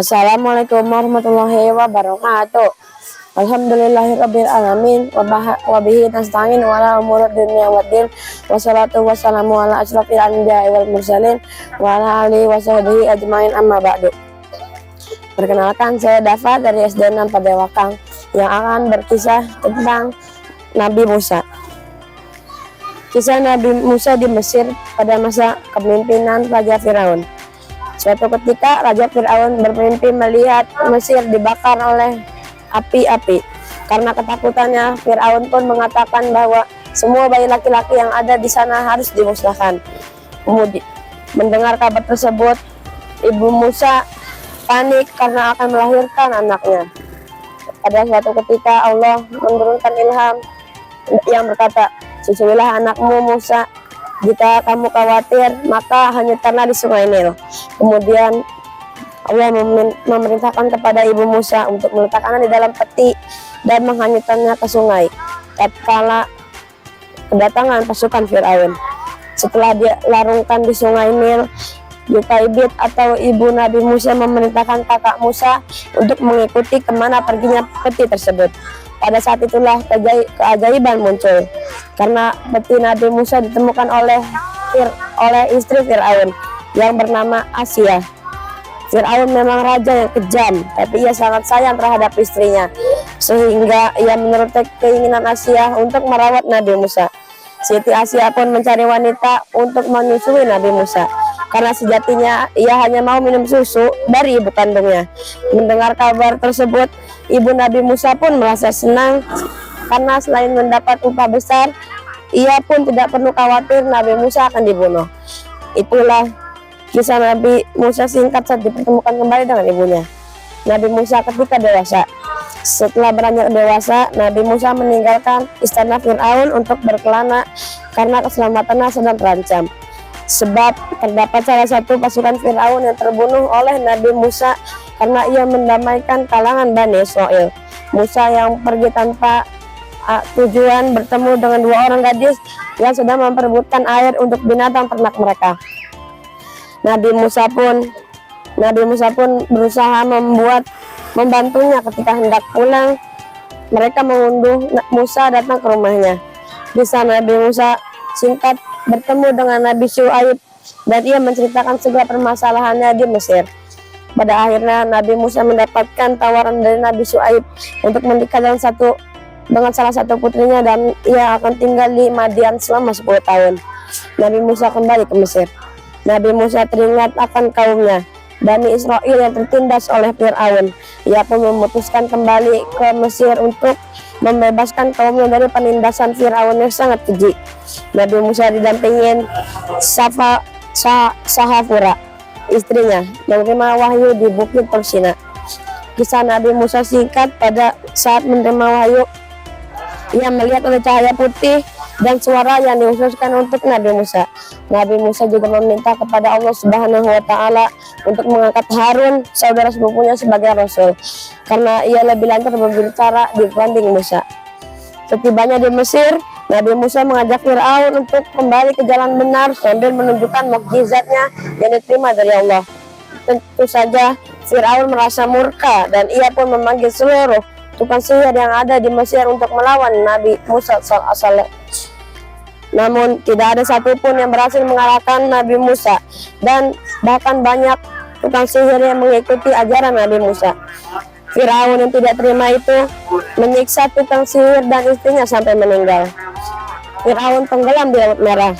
Assalamualaikum warahmatullahi wabarakatuh. Alhamdulillahirabbil alamin wa bihi nasta'in wa ala umuri dunya waddin. Wassalatu wassalamu ala asyrofil anbiya'i wal mursalin wa ala alihi wa sahbihi ajmain, amma ba'du. Perkenalkan, saya Dafa dari SD 6 Padewakang yang akan berkisah tentang Nabi Musa. Kisah Nabi Musa di Mesir pada masa kepemimpinan Raja Firaun. Suatu ketika Raja Firaun bermimpi melihat Mesir dibakar oleh api-api. Karena ketakutannya, Firaun pun mengatakan bahwa semua bayi laki-laki yang ada di sana harus dimusnahkan. Kemudian mendengar kabar tersebut, ibu Musa panik karena akan melahirkan anaknya. Pada suatu ketika Allah menurunkan ilham yang berkata, "Susuilah anakmu Musa. Jika kamu khawatir, maka hanyutkanlah di sungai Nil." Kemudian Allah memerintahkan kepada ibu Musa untuk meletakkannya di dalam peti dan menghanyutkannya ke sungai. Tatkala kedatangan pasukan Firaun, setelah dia larungkan di sungai Nil, Yukaibid atau ibu Nabi Musa memerintahkan kakak Musa untuk mengikuti kemana perginya peti tersebut. Pada saat itulah keajaiban muncul, karena peti Nabi Musa ditemukan oleh istri Firaun yang bernama Asia. Firaun memang raja yang kejam, tapi ia sangat sayang terhadap istrinya, sehingga ia menuruti keinginan Asia untuk merawat Nabi Musa. Siti Asia pun mencari wanita untuk menyusui Nabi Musa, karena sejatinya ia hanya mau minum susu dari ibu kandungnya. Mendengar kabar tersebut, ibu Nabi Musa pun merasa senang, karena selain mendapat upah besar, ia pun tidak perlu khawatir Nabi Musa akan dibunuh. Itulah kisah Nabi Musa singkat saat dipertemukan kembali dengan ibunya. Nabi Musa ketika dewasa. Setelah beranjak dewasa, Nabi Musa meninggalkan istana Firaun untuk berkelana karena keselamatannya sedang terancam. Sebab terdapat salah satu pasukan Firaun yang terbunuh oleh Nabi Musa karena ia mendamaikan kalangan Bani Israel. Musa yang pergi tanpa tujuan bertemu dengan dua orang gadis yang sedang memperebutkan air untuk binatang ternak mereka. Nabi Musa pun berusaha membantunya. Ketika hendak pulang, mereka mengunduh Musa datang ke rumahnya. Di sana Nabi Musa singkat bertemu dengan Nabi Syuaib dan ia menceritakan segala permasalahannya di Mesir. Pada akhirnya Nabi Musa mendapatkan tawaran dari Nabi Syuaib untuk menikah dengan salah satu putrinya dan ia akan tinggal di Madian selama 10 tahun. Nabi Musa kembali ke Mesir. Nabi Musa teringat akan kaumnya, Bani Israel yang tertindas oleh Firaun. Ia pun memutuskan kembali ke Mesir untuk membebaskan kaumnya dari penindasan Firaun yang sangat keji. Nabi Musa didampingin Sahafura, istrinya, menerima wahyu di Bukit Persina. Kisah Nabi Musa singkat. Pada saat menerima wahyu, ia melihat ada cahaya putih dan suara yang dihususkan untuk Nabi Musa. Nabi Musa juga meminta kepada Allah Subhanahu wa Ta'ala untuk mengangkat Harun, saudara sepupunya, sebagai rasul, karena ia lebih lancar berbicara dibanding Musa. Setibanya di Mesir, Nabi Musa mengajak Firaun untuk kembali ke jalan benar sambil menunjukkan mukjizatnya yang diterima dari Allah. Tentu saja Firaun merasa murka dan ia pun memanggil seluruh tukang sihir yang ada di Mesir untuk melawan Nabi Musa sallallahu. Namun tidak ada satupun yang berhasil mengalahkan Nabi Musa, dan bahkan banyak tukang sihir yang mengikuti ajaran Nabi Musa. Firaun yang tidak terima itu menyiksa tukang sihir dan istrinya sampai meninggal. Firaun tenggelam di Laut Merah.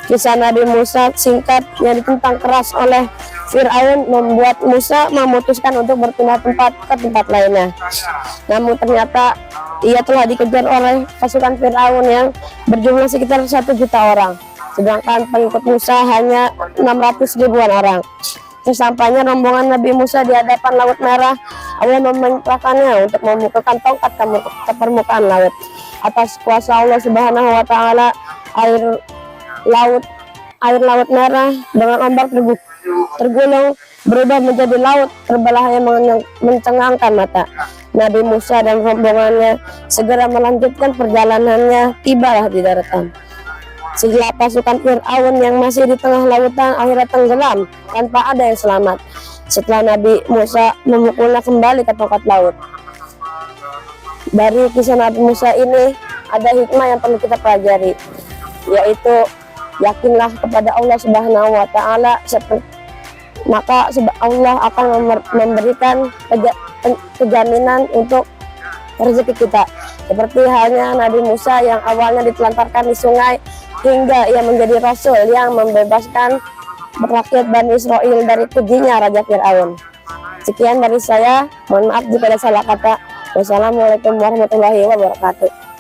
Kisah Nabi Musa singkat yang ditentang keras oleh Firaun membuat Musa memutuskan untuk berpindah tempat ke tempat lainnya. Namun ternyata ia telah dikejar oleh pasukan Firaun yang berjumlah sekitar 1 juta orang, sedangkan pengikut Musa hanya 600 ribuan orang. Sesampainya rombongan Nabi Musa di hadapan Laut Merah, Allah memerintahkannya untuk membukakan tongkat ke permukaan laut. Atas kuasa Allah Subhanahu wa Ta'ala, air laut merah dengan ombak tergulung berubah menjadi laut terbelah yang mencengangkan mata. Nabi Musa dan rombongannya segera melanjutkan perjalanannya, tibalah di daratan. Setelah pasukan Fir'aun yang masih di tengah lautan akhirnya tenggelam tanpa ada yang selamat. setelah Nabi Musa memukulnya kembali ke tongkat laut. Dari kisah Nabi Musa ini ada hikmah yang perlu kita pelajari, yaitu yakinlah kepada Allah Subhanahu wa Ta'ala, maka Allah akan memberikan kejaminan untuk rezeki kita. Seperti halnya Nabi Musa yang awalnya ditelantarkan di sungai hingga ia menjadi rasul yang membebaskan rakyat Bani Israel dari kejinya Raja Fir'aun. Sekian dari saya, mohon maaf jika ada salah kata. Wassalamualaikum warahmatullahi wabarakatuh.